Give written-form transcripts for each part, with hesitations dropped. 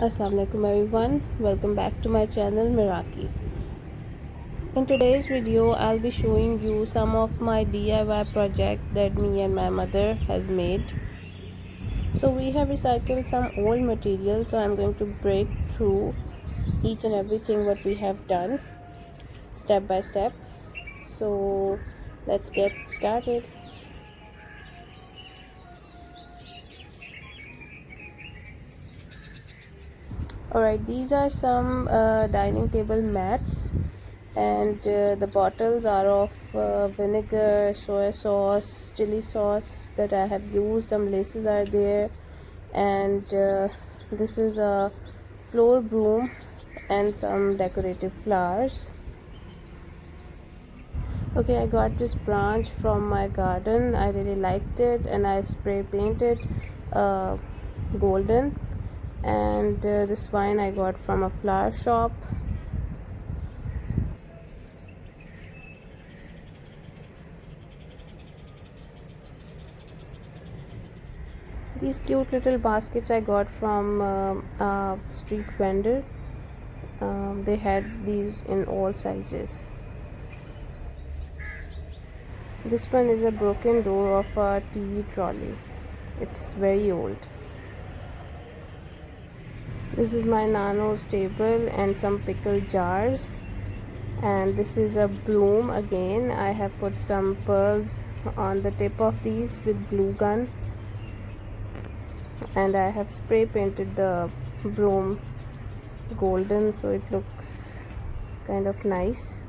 Assalamualaikum everyone, welcome back to my channel Miraki. In today's video I'll be showing you some of my DIY project that me and my mother has made. So we have recycled some old materials, so I'm going to break through each and everything what we have done step by step. So let's get started. Alright, these are some dining table mats, and the bottles are of vinegar, soy sauce, chili sauce that I have used. Some laces are there, and this is a floor broom and some decorative flowers. Okay, I got this branch from my garden. I really liked it and I spray painted golden, and this vine I got from a flower shop. These cute little baskets I got from a street vendor. They had these in all sizes. This one is a broken door of a TV trolley. It's very old. This is my nano's table and some pickle jars. And this is a broom again. I have put some pearls on the tip of these with glue gun, and I have spray painted the broom golden so it looks kind of nice.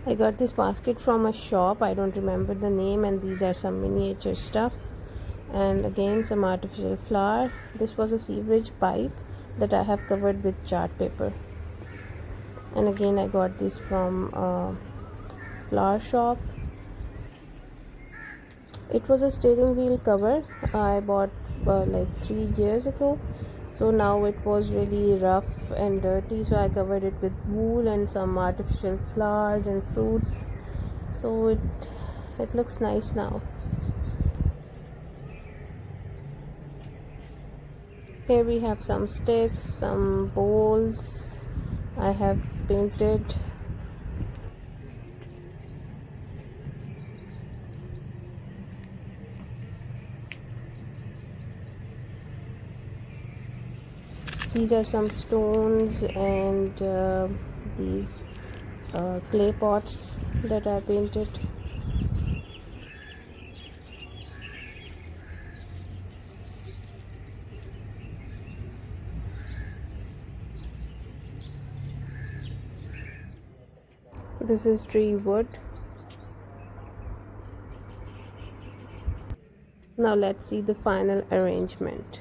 I got this basket from a shop, I don't remember the name, and these are some miniature stuff, and again some artificial flower. This was a sewage pipe that I have covered with chart paper, and again I got this from a flower shop. It was a steering wheel cover I bought like 3 years ago. So now it was really rough and dirty, so I covered it with wool and some artificial flowers and fruits, so it looks nice now. Here we have some sticks, some bowls I have painted. These are some stones and these clay pots that I painted. This is tree wood. Now let's see the final arrangement.